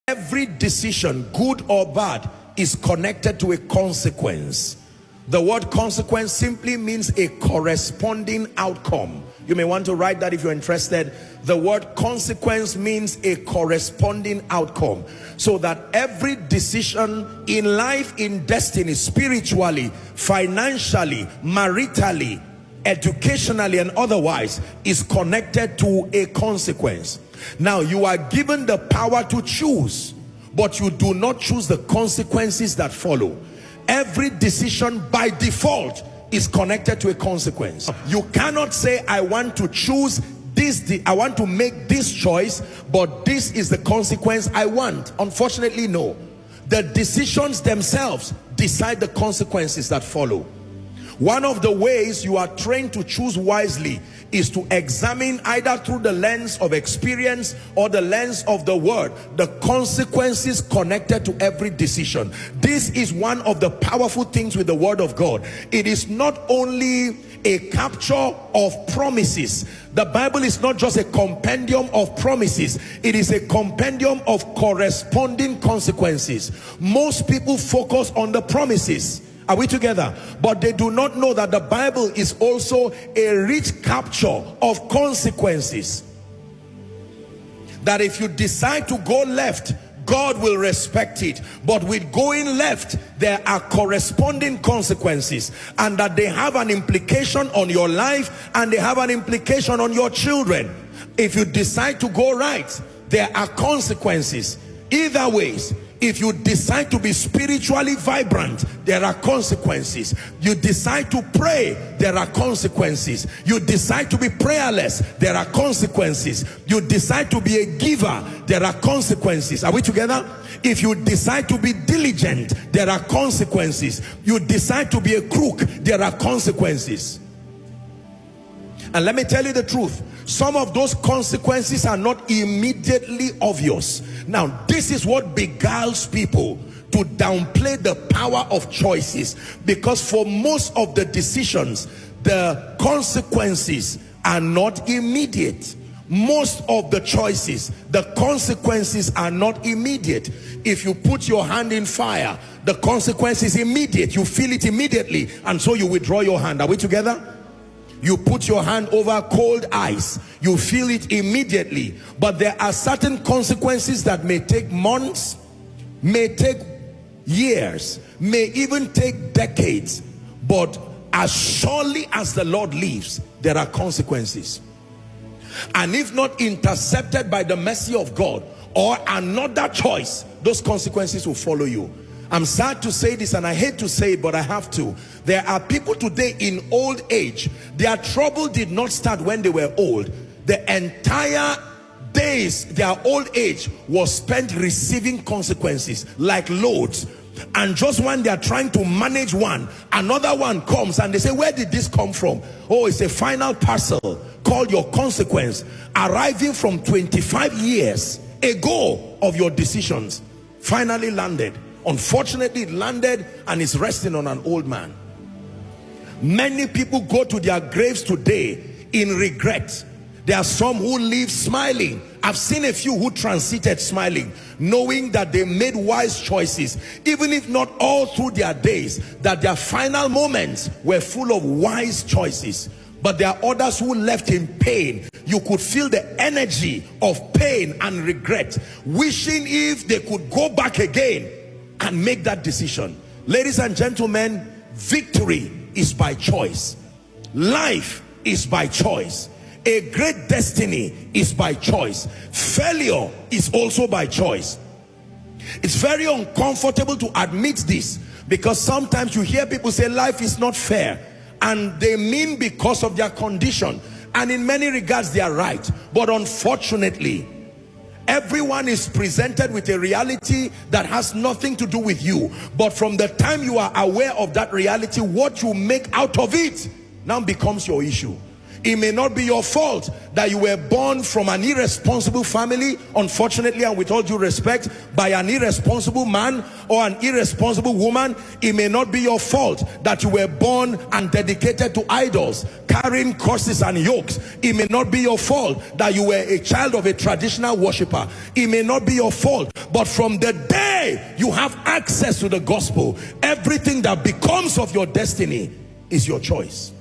Every decision, good or bad, is connected to a consequence. The word consequence simply means a corresponding outcome. You may want to write that if you're interested. The word consequence means a corresponding outcome. So that every decision in life, in destiny, spiritually, financially, maritally, educationally, and otherwise, is connected to a consequence. Now, you are given the power to choose, but you do not choose the consequences that follow. Every decision by default is connected to a consequence. You cannot say, I want to choose this, I want to make this choice, but this is the consequence I want. Unfortunately, no. The decisions themselves decide the consequences that follow. One of the ways you are trained to choose wisely is to examine, either through the lens of experience or the lens of the word, the consequences connected to every decision. This is one of the powerful things with the word of God. It is not only a capture of promises. The Bible is not just a compendium of promises. It is a compendium of corresponding consequences. Most people focus on the promises. Are we together? But they do not know that the Bible is also a rich capture of consequences. That if you decide to go left, God will respect it. But with going left, there are corresponding consequences. And that they have an implication on your life, and they have an implication on your children. If you decide to go right, there are consequences. Either ways. If you decide to be spiritually vibrant, there are consequences. You decide to pray, there are consequences. You decide to be prayerless, there are consequences. You decide to be a giver, there are consequences. Are we together? If you decide to be diligent, there are consequences. You decide to be a crook, there are consequences. And let me tell you the truth, some of those consequences are not immediately obvious. Now, this is what beguiles people to downplay the power of choices, because for most of the decisions, the consequences are not immediate. Most of the choices, the consequences are not immediate. If you put your hand in fire, the consequence is immediate. You feel it immediately, and so you withdraw your hand. Are we together? You put your hand over cold ice, you feel it immediately. But there are certain consequences that may take months, may take years, may even take decades. But as surely as the Lord lives, there are consequences. And if not intercepted by the mercy of God or another choice, those consequences will follow you. I'm sad to say this, and I hate to say it, but I have to. There are people today in old age. Their trouble did not start when they were old. The entire days, their old age was spent receiving consequences like loads. And just when they are trying to manage one, another one comes and they say, where did this come from? Oh, it's a final parcel called your consequence, arriving from 25 years ago of your decisions, finally landed. Unfortunately, it landed and is resting on an old man. Many people go to their graves today in regret. There are some who live smiling. I've seen a few who transited smiling, knowing that they made wise choices, even if not all through their days, that their final moments were full of wise choices. But there are others who left in pain. You could feel the energy of pain and regret, wishing if they could go back again and make that decision. Ladies and gentlemen, victory is by choice. Life is by choice. A great destiny is by choice. Failure is also by choice. It's very uncomfortable to admit this, because sometimes you hear people say life is not fair, and they mean because of their condition, and in many regards they are right. But unfortunately, everyone is presented with a reality that has nothing to do with you. But from the time you are aware of that reality, what you make out of it now becomes your issue. It may not be your fault that you were born from an irresponsible family, unfortunately, and with all due respect, by an irresponsible man or an irresponsible woman. It may not be your fault that you were born and dedicated to idols, carrying crosses and yokes. It may not be your fault that you were a child of a traditional worshiper. It may not be your fault, but from the day you have access to the gospel, everything that becomes of your destiny is your choice.